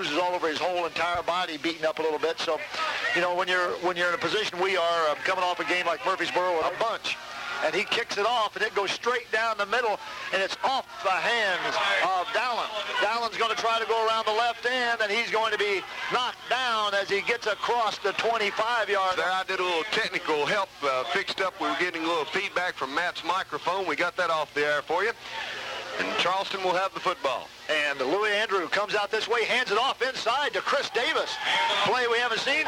bruises all over his whole entire body, beaten up a little bit. So, you know, when you're in a position we are, coming off a game like Murfreesboro with a bunch, and he kicks it off, and it goes straight down the middle, and it's off the hands of Dowland. Dowland's going to try to go around the left end, and he's going to be knocked down as he gets across the 25-yard. There, I did a little technical help fixed up. We were getting a little feedback from Matt's microphone. We got that off the air for you. And Charleston will have the football. And Louis Andrew comes out this way, hands it off inside to Chris Davis. Play we haven't seen.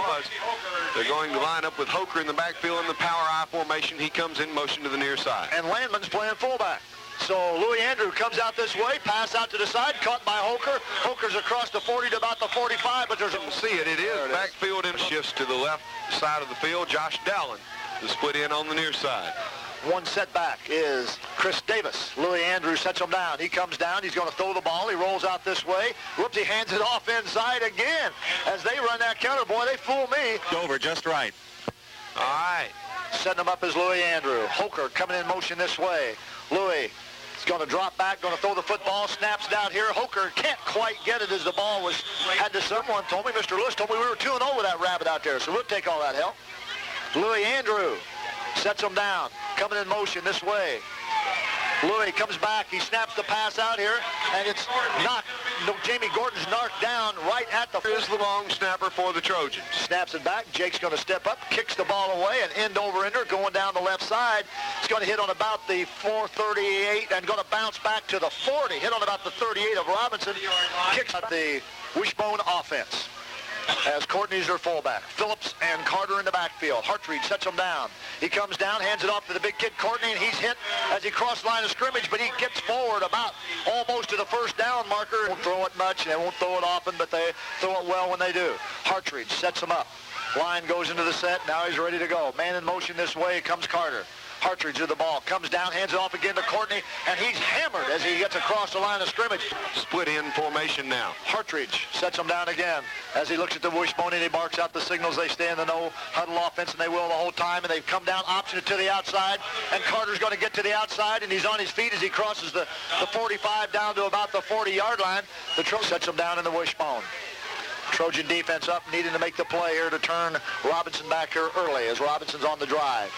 They're going to line up with Hoker in the backfield in the power I formation. He comes in motion to the near side. And Landman's playing fullback. So Louis Andrew comes out this way, pass out to the side, caught by Hoker. Hoker's across the 40 to about the 45, but there's a... See it. It is backfield and shifts to the left side of the field. Josh Dowland to split in on the near side. One setback is Chris Davis. Louis Andrews sets him down. He comes down. He's going to throw the ball. He rolls out this way. Whoops, he hands it off inside again. As they run that counter, boy, they fool me. Over just right. All right. Setting him up is Louis Andrew. Hoker coming in motion this way. Louis is going to drop back, going to throw the football. Snaps down here. Hoker can't quite get it as the ball was had to. Someone told me, Mr. Lewis told me we were 2-0 with that rabbit out there, so we'll take all that help. Louis Andrew sets him down, coming in motion this way. Louis comes back, he snaps the pass out here, and it's knocked. Jamie Gordon's knocked down right at the... Here's the long snapper for the Trojans. Snaps it back. Jake's going to step up, kicks the ball away, and end-over-ender going down the left side. It's going to hit on about the 438 and going to bounce back to the 40. Hit on about the 38 of Robinson. Kicks at the Wishbone offense. As Courtney's their fullback. Phillips and Carter in the backfield. Hartreed sets him down. He comes down, hands it off to the big kid Courtney, and he's hit as he crosses the line of scrimmage, but he gets forward about almost to the first down marker. Won't throw it much, and they won't throw it often, but they throw it well when they do. Hartreed sets him up. Line goes into the set. Now he's ready to go. Man in motion this way comes Carter. Hartridge with the ball, comes down, hands it off again to Courtney, and he's hammered as he gets across the line of scrimmage. Split in formation now. Hartridge sets him down again as he looks at the wishbone and he barks out the signals. They stay in the no huddle offense, and they will the whole time, and they've come down, option it to the outside, and Carter's going to get to the outside, and he's on his feet as he crosses the 45 down to about the 40-yard line. The Trojan sets him down in the wishbone. Trojan defense up, needing to make the play here to turn Robinson back here early as Robinson's on the drive.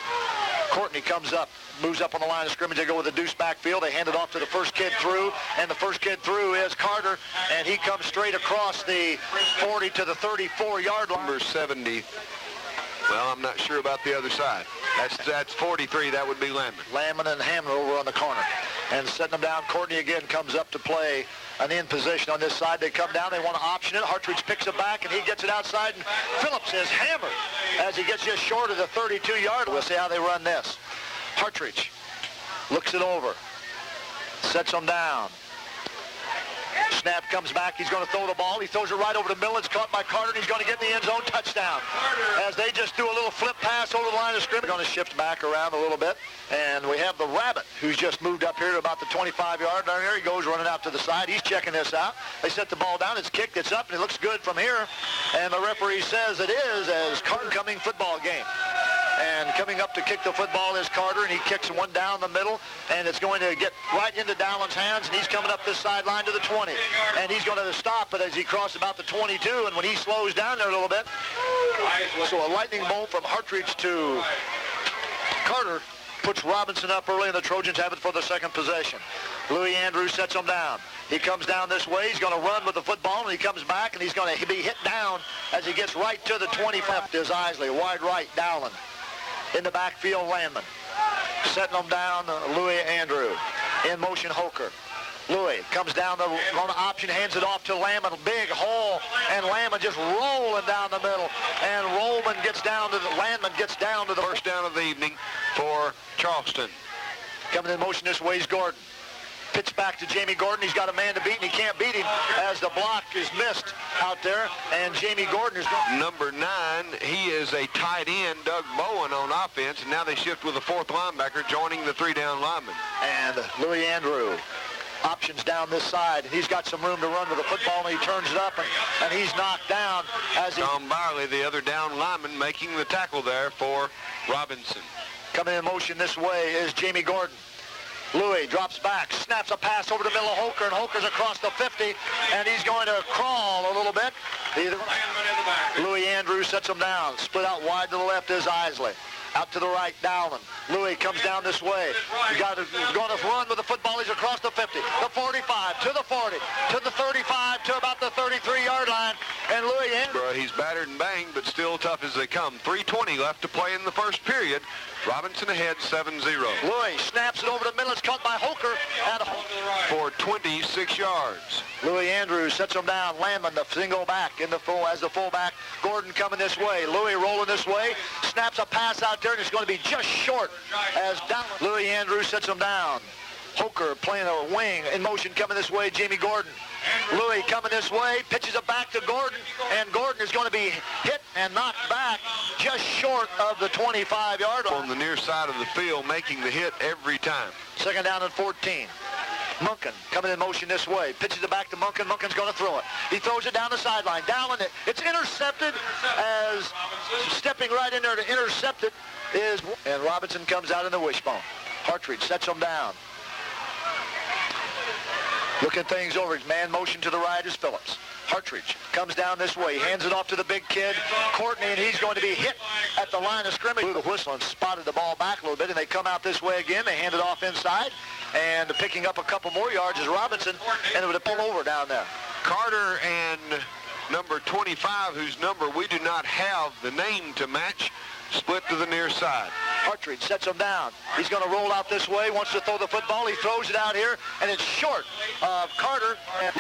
Courtney comes up, moves up on the line of scrimmage. They go with a deuce backfield. They hand it off to the first kid through, and the first kid through is Carter, and he comes straight across the 40 to the 34-yard line. Number 70. Well, I'm not sure about the other side. That's 43. That would be Landman. Landman and Hamlin over on the corner. And setting them down, Courtney again comes up to play an in position on this side. They come down. They want to option it. Hartridge picks it back, and he gets it outside. And Phillips is hammered as he gets just short of the 32-yard. We'll see how they run this. Hartridge looks it over. Sets them down. Snap comes back. He's going to throw the ball. He throws it right over to Millen. It's caught by Carter, and he's going to get in the end zone. Touchdown. As they just do a little flip pass over the line of scrimmage. Going to shift back around a little bit. And we have the Rabbit, who's just moved up here to about the 25-yard line. There he goes running out to the side. He's checking this out. They set the ball down. It's kicked. It's up, and it looks good from here. And the referee says it is as homecoming football game. And coming up to kick the football is Carter, and he kicks one down the middle, and it's going to get right into Dowland's hands, and he's coming up this sideline to the 20. And he's going to stop it as he crosses about the 22, and when he slows down there a little bit, so a lightning bolt from Hartridge to Carter puts Robinson up early, and the Trojans have it for the second possession. Louis Andrews sets him down. He comes down this way. He's going to run with the football, and he comes back, and he's going to be hit down as he gets right to the 20. Left is Isley. Wide right, Dowland. In the backfield, Landman. Setting them down, Louis Andrew. In motion, Hoker. Louis comes down on the option, hands it off to Landman. Big hole, and Landman just rolling down the middle. And Landman gets down to the First down of the evening for Charleston. Coming in motion this way is Gordon. Pitch back to Jamie Gordon. He's got a man to beat, and he can't beat him as the block is missed out there. And Jamie Gordon is going. Number 9, he is a tight end, Doug Bowen on offense, and now they shift with a fourth linebacker joining the 3-down lineman. And Louis Andrew options down this side, and he's got some room to run with the football, and he turns it up, and he's knocked down as he... Tom Byerly, the other down lineman, making the tackle there for Robinson. Coming in motion this way is Jamie Gordon. Louis drops back, snaps a pass over the middle of Hoker, and Hoker's across the 50, and he's going to crawl a little bit. Louis Andrews sets him down. Split out wide to the left is Isley. Out to the right, Dowland. Louis comes down this way. He's going to run with the football. He's across the 50, the 45, to the 40, to the 35, to about the 33-yard line. And Louis Andrews. He's battered and banged, but still tough as they come. 3:20 left to play in the first period. Robinson ahead 7-0. Louis snaps it over the middle. It's caught by Hoker for 26 yards. Louis Andrews sets him down. Landman, the single back in the as the fullback. Gordon coming this way. Louis rolling this way. Snaps a pass out there, and it's going to be just short as down. Louis Andrews sets him down. Hoker playing a wing in motion coming this way. Jamie Gordon. Louis coming this way, pitches it back to Gordon, and Gordon is going to be hit and knocked back just short of the 25-yard line. On the near side of the field, making the hit every time. Second down and 14. Munkin coming in motion this way, pitches it back to Munkin. Munkin's going to throw it. He throws it down the sideline. Down it. It's intercepted as stepping right in there to intercept it is, and Robinson comes out in the wishbone. Hartridge sets him down. Looking things over. Man motion to the right is Phillips. Hartridge comes down this way. Hands it off to the big kid, Courtney, and he's going to be hit at the line of scrimmage. Blew the whistle and spotted the ball back a little bit, and they come out this way again. They hand it off inside, and picking up a couple more yards is Robinson, and it would have pulled over down there. Carter and number 25, whose number we do not have the name to match, split to the near side. Hartridge sets him down. He's going to roll out this way, wants to throw the football. He throws it out here, and it's short of Carter.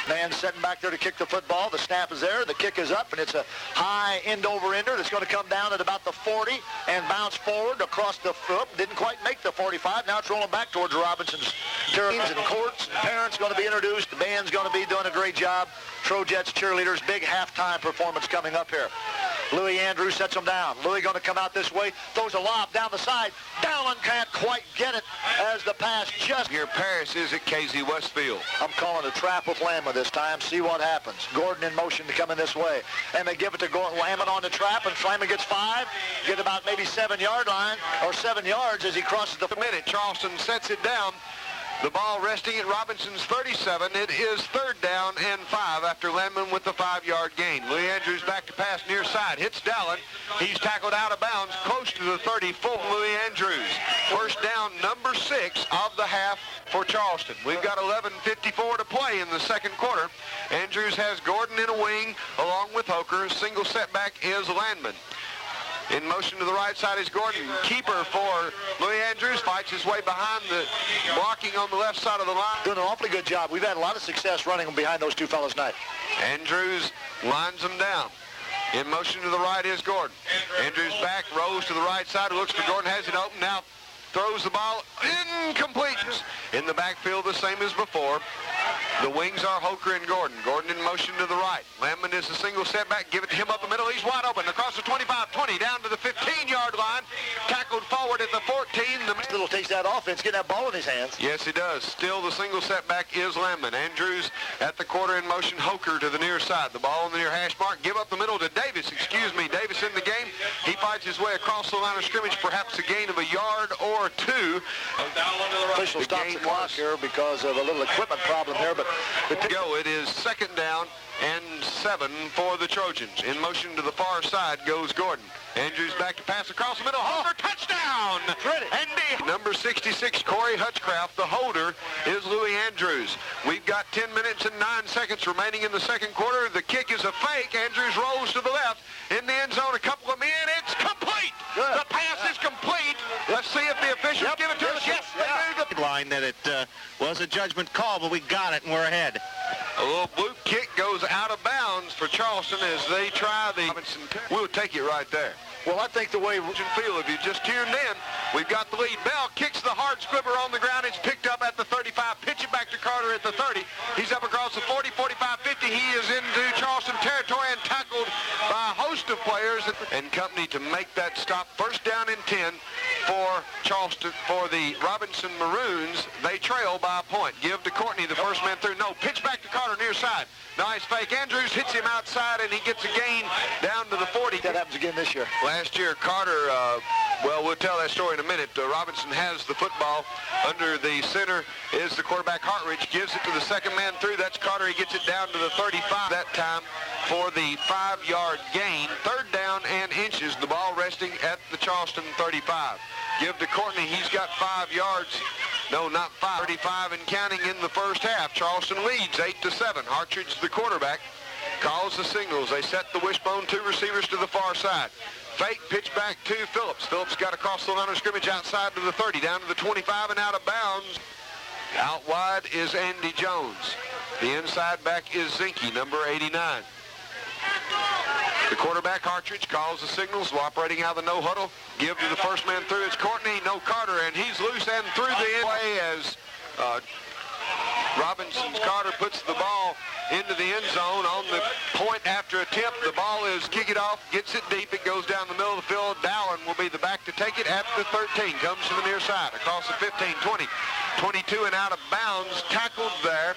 Man sitting back there to kick the football. The snap is there. The kick is up, and it's a high end-over-ender that's going to come down at about the 40 and bounce forward across the foot. Didn't quite make the 45. Now it's rolling back towards Robinson's teams, and courts and parents going to be introduced. The band's going to be doing a great job. Trojets cheerleaders, big halftime performance coming up here. Louis Andrews sets him down. Louis going to come out this way, throws a lob down the side. Dowland can't quite get it as the pass just... Here Paris is at Casey Westfield. I'm calling a trap with Landman this time. See what happens. Gordon in motion to come in this way. And they give it to Landman on the trap, and Landman gets 5. Get about maybe 7-yard line, or 7 yards as he crosses the... minute. Charleston sets it down. The ball resting at Robinson's 37. It is 3rd down and 5 after Landman with the 5-yard gain. Louis Andrews back to pass near side. Hits Dowland. He's tackled out of bounds close to the 34. Louis Andrews. First down number 6 of the half for Charleston. We've got 11:54 to play in the second quarter. Andrews has Gordon in a wing along with Hoker. Single setback is Landman. In motion to the right side is Gordon. Keeper for Louis Andrews. Fights his way behind the blocking on the left side of the line. Doing an awfully good job. We've had a lot of success running behind those two fellows tonight. Andrews lines them down. In motion to the right is Gordon. Andrews back, rolls to the right side, looks for Gordon, has it open now. Throws the ball, incomplete. In the backfield, the same as before. The wings are Hoker and Gordon. Gordon in motion to the right. Landman is a single setback. Give it to him up the middle. He's wide open. Across the 25-20, down to the 15-yard line. Tackled forward at the 14. Little takes that offense, getting that ball in his hands. Yes, he does. Still the single setback is Landman. Andrews at the quarter in motion. Hoker to the near side. The ball on the near hash mark. Give up the middle to Davis. Davis in the game. He fights his way across the line of scrimmage. Perhaps a gain of a yard or 2. Official stops the clock here because of a little equipment problem here, but it is 2nd down and 7 for the Trojans. In motion to the far side goes Gordon. Andrews back to pass across the middle. Hoker, touchdown! Andy. Number 66, Corey Hutchcraft. The holder is Louis Andrews. We've got 10 minutes and 9 seconds remaining in the second quarter. The kick is a fake. Andrews rolls to the left. In the end zone, a couple of men. It's complete. Good. The pass is complete. Let's see if the officials give it to us. Yes, they do. Line that it was a judgment call, but we got it and we're ahead. A little blue kick goes out of bounds for Charleston as they try the... We'll take it right there. Well, I think the way... Feel, if you just tuned in, we've got the lead. Bell kicks the hard squibber on the ground. It's picked up at the 35. Pitch it back to Carter at the 30. He's up across the 40, 45, 50. He is into Charleston territory and tackled by a host host of players and company to make that stop. First down and 10 for Charleston, for the Robinson Maroons. They trail by a point. Give to Courtney, the first man through. No, pitch back to Carter near side. Nice fake. Andrews hits him outside, and he gets a gain down to the 40. That happens again this year. Last year, Carter, well, we'll tell that story in a minute. Robinson has the football. Under the center is the quarterback, Hartridge. Gives it to the second man through. That's Carter. He gets it down to the 35 that time for the 5-yard gain. Third down and inches. The ball resting at the Charleston 35. Give to Courtney. He's got 5 yards. No, not 5. 35 and counting in the first half. Charleston leads 8-7. Hartridge, the quarterback, calls the signals. They set the wishbone, 2 receivers to the far side. Fake pitch back to Phillips. Phillips got across the line of scrimmage outside to the 30, down to the 25 and out of bounds. Out wide is Andy Jones. The inside back is Zinke, number 89. The quarterback, Hartridge, calls the signals, operating out of the no huddle. Give to the first man through. It's Courtney, no Carter, and he's loose and through the end play as Robinson's Carter puts the ball into the end zone on the point after attempt. The ball is kick it off, gets it deep. It goes down the middle of the field. Dallin will be the back to take it at the 13. Comes to the near side across the 15, 20, 22 and out of bounds. Tackled there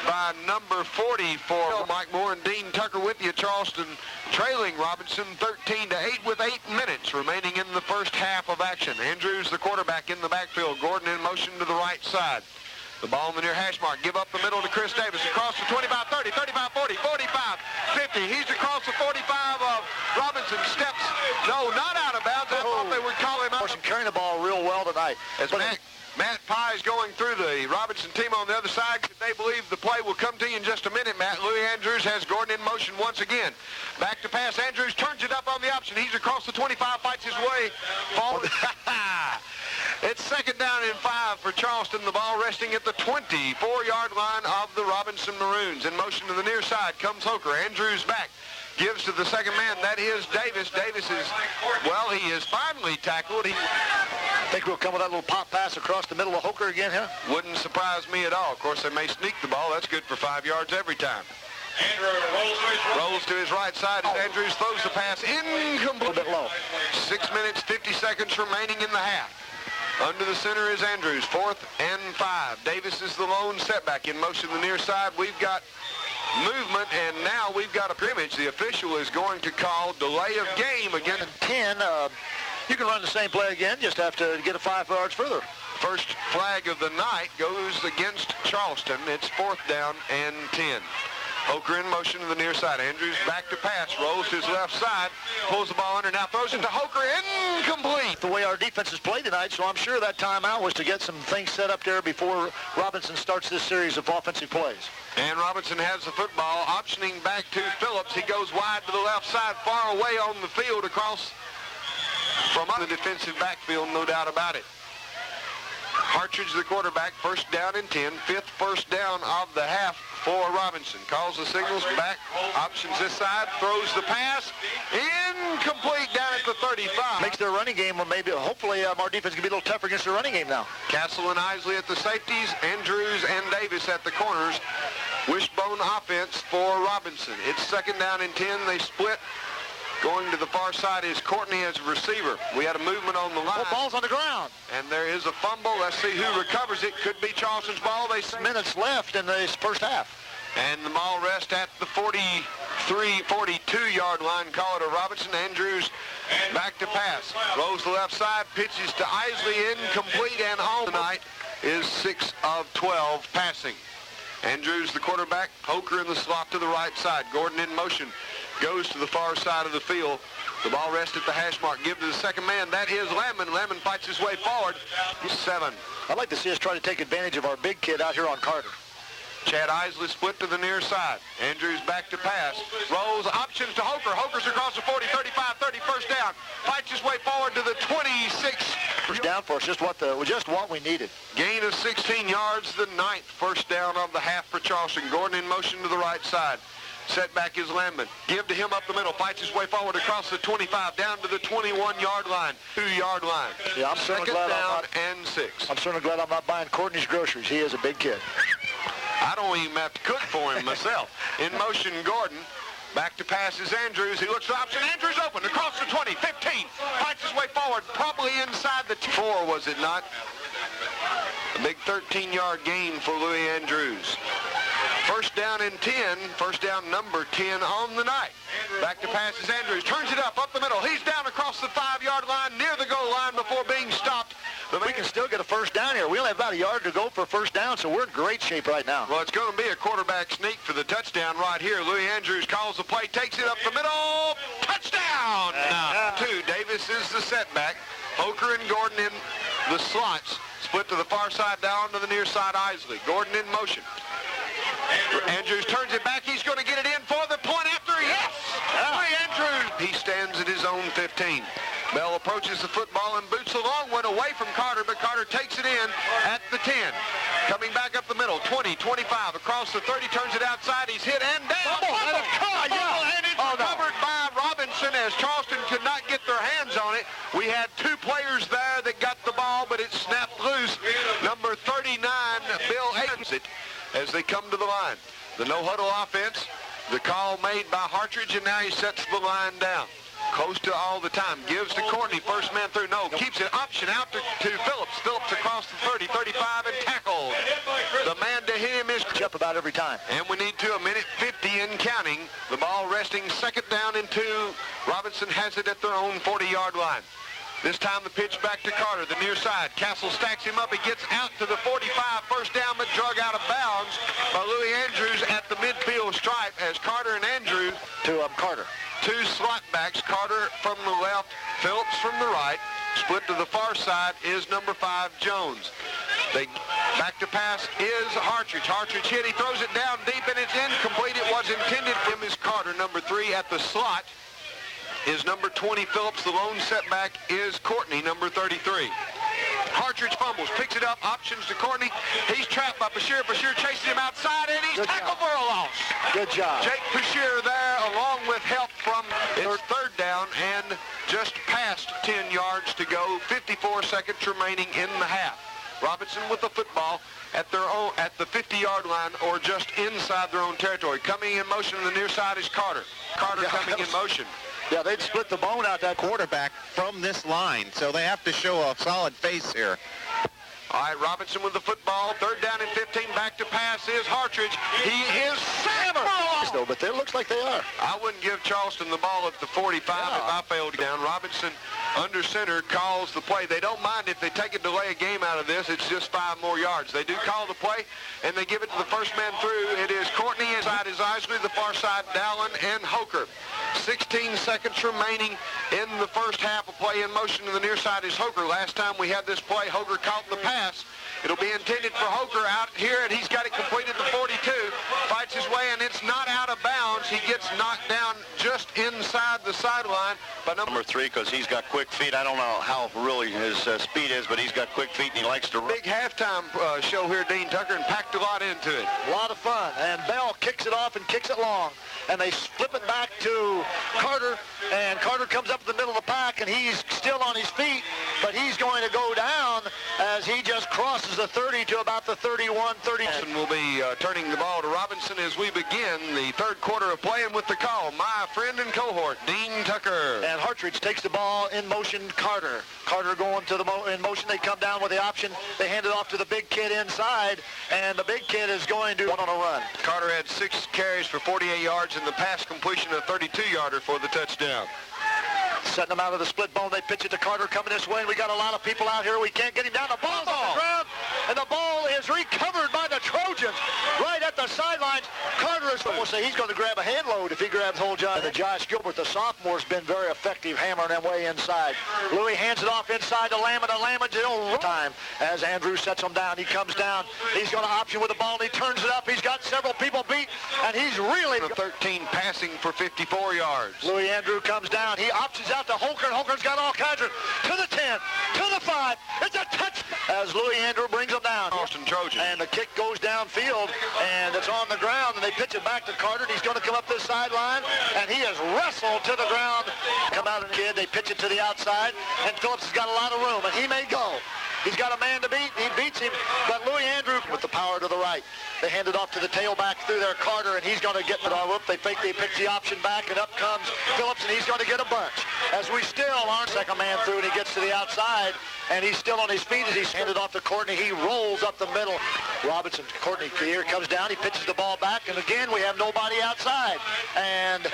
by number 40 for Mike Moore and Dean Tucker with you. Charleston trailing Robinson 13-8 with 8 minutes remaining in the first half of action. Andrews, the quarterback, in the backfield. Gordon in motion to the right side. The ball in the near hash mark. Give up the middle to Chris Davis. Across the 25, 30, 35, 40, 45, 50. He's across the 45 of Robinson. Steps, no, not out of bounds. I thought they would call him out. Carrying the ball real well tonight. As Matt Pye is going through the Robinson team on the other side. They believe the play will come to you in just a minute, Matt. Louis Andrews has Gordon in motion once again. Back to pass. Andrews turns it up on the option. He's across the 25, fights his way forward. It's second down and 5 for Charleston. The ball resting at the 24-yard line of the Robinson Maroons. In motion to the near side comes Hoker. Andrews back. Gives to the second man. That is Davis. Davis is, well, he is finally tackled. Think we'll come with that little pop pass across the middle of Hoker again, huh? Wouldn't surprise me at all. Of course, they may sneak the ball. That's good for 5 yards every time. Rolls to his right side as Andrews throws the pass incomplete. A little bit low. 6 minutes, 50 seconds remaining in the half. Under the center is Andrews, 4th and 5. Davis is the lone setback. In motion to the near side, we've got movement, and now we've got a scrimmage. The official is going to call delay of game against 10. You can run the same play again, just have to get it 5 yards further. First flag of the night goes against Charleston. It's 4th down and 10. Hoker in motion to the near side. Andrews back to pass, rolls to his left side, pulls the ball under, now throws it to Hoker, incomplete. The way our defense has played tonight, so I'm sure that timeout was to get some things set up there before Robinson starts this series of offensive plays. And Robinson has the football, optioning back to Phillips. He goes wide to the left side, far away on the field across from the defensive backfield, no doubt about it. Hartridge, the quarterback, first down and 10, 5th first down of the half for Robinson. Calls the signals, back, options this side, throws the pass, incomplete down at the 35. Makes their running game, or maybe, hopefully, our defense can be a little tougher against the running game now. Castle and Isley at the safeties, Andrews and Davis at the corners. Wishbone offense for Robinson. It's second down and 10, they split. Going to the far side is Courtney as a receiver. We had a movement on the line. The ball's on the ground. And there is a fumble. Let's see who recovers it. Could be Charleston's ball. They minutes left in the first half. And the ball rests at the 43, 42-yard line. Call it a Robinson. Andrews back to pass. Rolls the left side. Pitches to Isley. Incomplete and home tonight is 6 of 12 passing. Andrews, the quarterback. Hoker in the slot to the right side. Gordon in motion. Goes to the far side of the field. The ball rests at the hash mark. Give to the second man. That is Lemon. Lemon fights his way forward. 7. I'd like to see us try to take advantage of our big kid out here on Carter. Chad Isley split to the near side. Andrews back to pass. Rolls, options to Hoker. Hoker's across the 40, 35, 30, first down. Fights his way forward to the 26. First down for us, just what we needed. Gain of 16 yards, the 9th first down of the half for Charleston. Gordon in motion to the right side. Setback is Landman. Give to him up the middle. Fights his way forward across the 25 down to the 21-yard line. 2-yard line. Yeah, I'm second glad down and 6. I'm certainly glad I'm not buying Courtney's groceries. He is a big kid. I don't even have to cook for him myself. In motion, Gordon. Back to pass is Andrews. He looks for option. Andrews open across the 20, 15. Fights his way forward, probably inside the 4, was it not? A big 13-yard gain for Louis Andrews. First down and 10, first down number 10 on the night. Back to pass is Andrews, turns it up the middle. He's down across the 5-yard line, near the goal line before being stopped. We can still get a first down here. We only have about a yard to go for a first down, so we're in great shape right now. Well, it's going to be a quarterback sneak for the touchdown right here. Louis Andrews calls the play, takes it up the middle, touchdown! 2, Davis is the setback. Hoker and Gordon in the slots. Split to the far side, down to the near side, Isley. Gordon in motion. Andrews turns it back. He's going to get it in for the point after. Yes! Louis Andrews. He stands at his own 15. Bell approaches the football and boots a long one away from Carter, but Carter takes it in at the 10. Coming back up the middle, 20, 25, across the 30, turns it outside. He's hit and down. And it's recovered by Robinson as Charleston could not get their hands on it. We had 2 players there that got the ball, but it snapped loose. Number 39, Bill Aikens, as they come to the line. The no-huddle offense, the call made by Hartridge, and now he sets the line down. Close to all the time. Gives to Courtney. First man through. No. Keeps it option out to Phillips. Phillips across the 30, 35, and tackled. The man to him is up about every time. And we need to a minute 50 and counting. The ball resting second down and 2. Robinson has it at their own 40-yard line. This time the pitch back to Carter, the near side. Castle stacks him up. He gets out to the 45. First down, but drug out of bounds by Louis Andrews at the midfield stripe as Carter and Andrews To Carter. 2 slot backs. Carter from the left, Phillips from the right. Split to the far side is number 5, Jones. Back to pass is Hartridge. Hartridge hit. He throws it down deep, and it's incomplete. It was intended for him as Carter. Number 3 at the slot is number 20, Phillips. The lone setback is Courtney, number 33. Partridge fumbles, picks it up, options to Courtney. He's trapped by Bashir. Bashir chases him outside, and he's tackled for a loss. Good job. Jake Bashir there, along with help from third down, and just past 10 yards to go. 54 seconds remaining in the half. Robinson with the football at the 50-yard line or just inside their own territory. Coming in motion on the near side is Carter. Carter coming in motion. Yeah, they'd split the bone out that quarterback from this line, so they have to show a solid face here. All right, Robinson with the football. Third down and 15. Back to pass is Hartridge. He is hammered. But it looks like they are. I wouldn't give Charleston the ball at the 45 if I failed down. Robinson under center calls the play. They don't mind if they take a delay a game out of this. It's just 5 more yards. They do call the play, and they give it to the first man through. It is Courtney inside is Isley, the far side, Dallin, and Hoker. 16 seconds remaining in the first half of play. In motion to the near side is Hoker. Last time we had this play, Hoker caught the pass. It'll be intended for Hoker out here, and he's got it completed to 42. Fights his way, and it's not out of bounds. He gets knocked down just inside the sideline by number 3, because he's got quick feet. I don't know how really his speed is, but he's got quick feet, and he likes to run. Big halftime show here, Dean Tucker, and packed a lot into it. A lot of fun, and Bell kicks it off and kicks it long, and they flip it back to Carter, and Carter comes up in the middle of the pack, and he's still on his feet, but he's going to go down as he just crosses the 30 to about the 31, 30. We'll be turning the ball to Robinson as we begin the third quarter of playing with the call. My friend and cohort, Dean Tucker. And Hartridge takes the ball in motion, Carter. Carter going to in motion. They come down with the option. They hand it off to the big kid inside, and the big kid is going to one on a run. Carter had 6 carries for 48 yards and the pass completion of 32-yarder for the touchdown. Setting them out of the split bone. They pitch it to Carter coming this way, and we got a lot of people out here. We can't get him down. The ball's on the ground, and the ball is recovered by the Trojans right at the sidelines. Carter is going to say he's going to grab a hand load if he grabs hold John. And the Josh Gilbert, the sophomore, has been very effective hammering them way inside. Louis hands it off inside to Lamb, and Lamb time as Andrew sets him down. He comes down. He's going to option with the ball, and he turns it up. He's got several people beat, and he's really 13 passing for 54 yards. Louis Andrew comes down. He options out to Holker. Holker's got all kinds of to the 10, to the 5. It's a touch as Louis Andrew brings him down. Charleston Trojan. And the kick goes downfield, and it's on the ground, and they pitch it back to Carter, and he's going to come up this sideline, and he is wrestled to the ground. Come out and kid, they pitch it to the outside, and Phillips has got a lot of room, and he may go. He's got a man to beat. He beats him, but Louis Andrew with the power to the right. They hand it off to the tailback through there, Carter, and he's going to get it on. Whoop, they pick the option back, and up comes Phillips, and he's going to get a bunch. As we still aren't second man through, and he gets to the outside, and he's still on his feet as he's handed off to Courtney. He rolls up the middle. Robinson, Courtney here comes down. He pitches the ball back, and again, we have nobody outside. And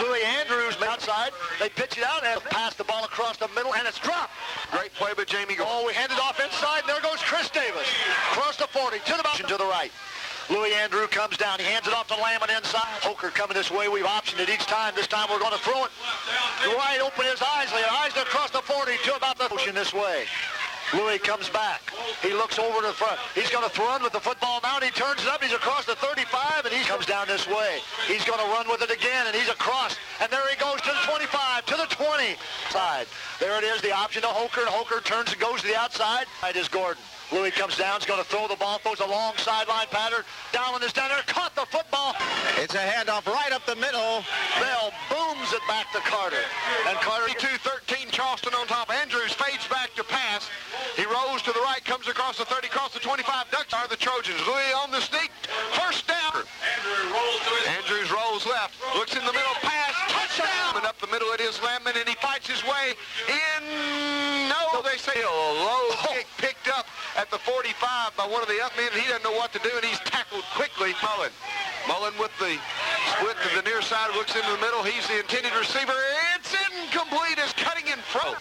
Louis Andrews outside. They pitch it out and pass the ball across the middle, and it's dropped. Great play by Jamie. Oh, we hand it off inside, and there goes Chris Davis. Across the 40, to the right. Louis Andrew comes down. He hands it off to Lamont inside. Hoker coming this way. We've optioned it each time. This time we're going to throw it. Wide open is Isley. Isley across the 40 to about the ocean this way. Louis comes back. He looks over to the front. He's going to run with the football now, and he turns it up. He's across the 35, and he comes down this way. He's going to run with it again, and he's across. And there he goes to the 25, to the 20. Side. There it is, the option to Hoker, and Hoker turns and goes to the outside. It is Gordon. Louis comes down, he's going to throw the ball, throws a long sideline pattern. Dowling is down there, caught the football. It's a handoff right up the middle. Bell booms it back to Carter. And Carter... 2-13, Charleston on top. Andrews fades back to pass. He rolls to the right, comes across the 30, across the 25. Ducks are the Trojans. Louis on the sneak. First down. Andrews rolls left. Looks in the middle. Pass. Touchdown. And up the middle it is Lemon, and he fights his way in. No, they say a low kick picked up at the 45 by one of the up men. He doesn't know what to do, and he's tackled quickly. Mullen with the split to the near side. Looks into the middle. He's the intended receiver. It's incomplete. It's cutting in front.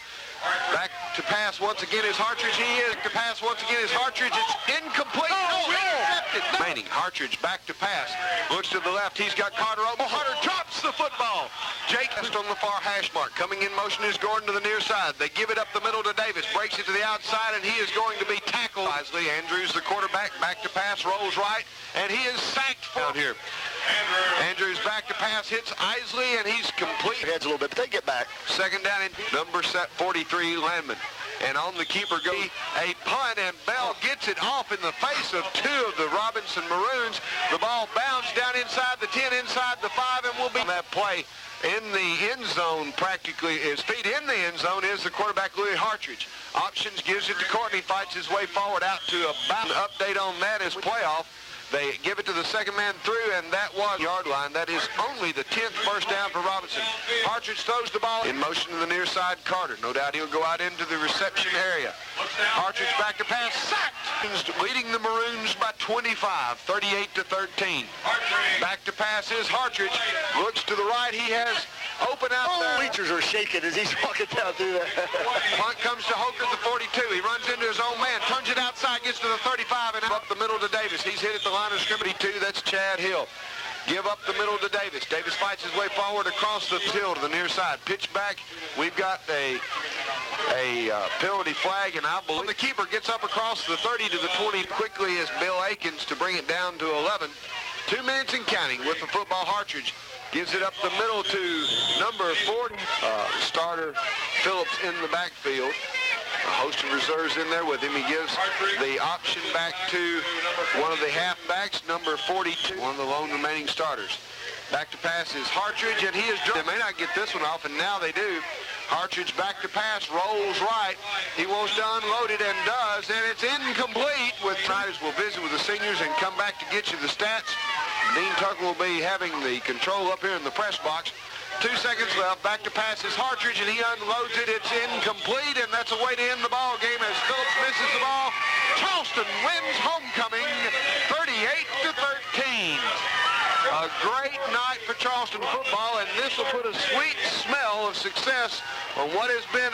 Back to pass once again is Hartridge. He is to pass once again is Hartridge. It's incomplete. Intercepted. Manning. Hartridge back to pass. Looks to the left. He's got Carter open. Carter drops the football. Jake just on the far hash mark. Coming in motion is Gordon to the near side. They give it up the middle to Davis. Breaks it to the outside, and he is going to be tackled. Isley Andrews, the quarterback, back to pass, rolls right, and he is sacked down here. Andrews back to pass, hits Isley, and he's complete. Heads a little bit, but they get back. Second down in number 43, Landman. And on the keeper goes a punt, and Bell gets it off in the face of two of the Robinson Maroons. The ball bounds down inside the 10, inside the 5, and will be on that play. In the end zone, practically his feet in the end zone is the quarterback, Louis Hartridge. Options gives it to Courtney, fights his way forward out to about an update on that is playoff. They give it to the second man through, and that was yard line. That is only the 10th first down for Robinson. Hartridge throws the ball in motion to the near side. Carter, no doubt he'll go out into the reception area. Hartridge back to pass, sacked, leading the Maroons by 25, 38-13. Back to pass is Hartridge. Looks to the right. He has open out there. Bleachers are shaking as he's walking down through there. Punt comes to Hoker at the 42. He runs into his own man, turns it outside, gets to the 35, and up the middle to Davis. He's hit at the line of scrimmage. 2, that's Chad Hill. Give up the middle to Davis. Davis fights his way forward across the hill to the near side. Pitch back. We've got a penalty flag, and I believe the keeper gets up across the 30 to the 20 quickly as Bill Akins to bring it down to 11. 2 minutes and counting with the football. Hartridge gives it up the middle to number 40. Starter Phillips in the backfield. A host of reserves in there with him. He gives the option back to one of the halfbacks, number 42, one of the lone remaining starters. Back to pass is Hartridge, and he is... They may not get this one off, and now they do. Hartridge back to pass, rolls right. He wants to unload it and does, and it's incomplete. With Riders will visit with the seniors and come back to get you the stats. Dean Tucker will be having the control up here in the press box. 2 seconds left. Back to pass is Hartridge, and he unloads it. It's incomplete, and that's a way to end the ball game as Phillips misses the ball. Charleston wins homecoming 38-13. A great night for Charleston football, and this will put a sweet smell of success on what has been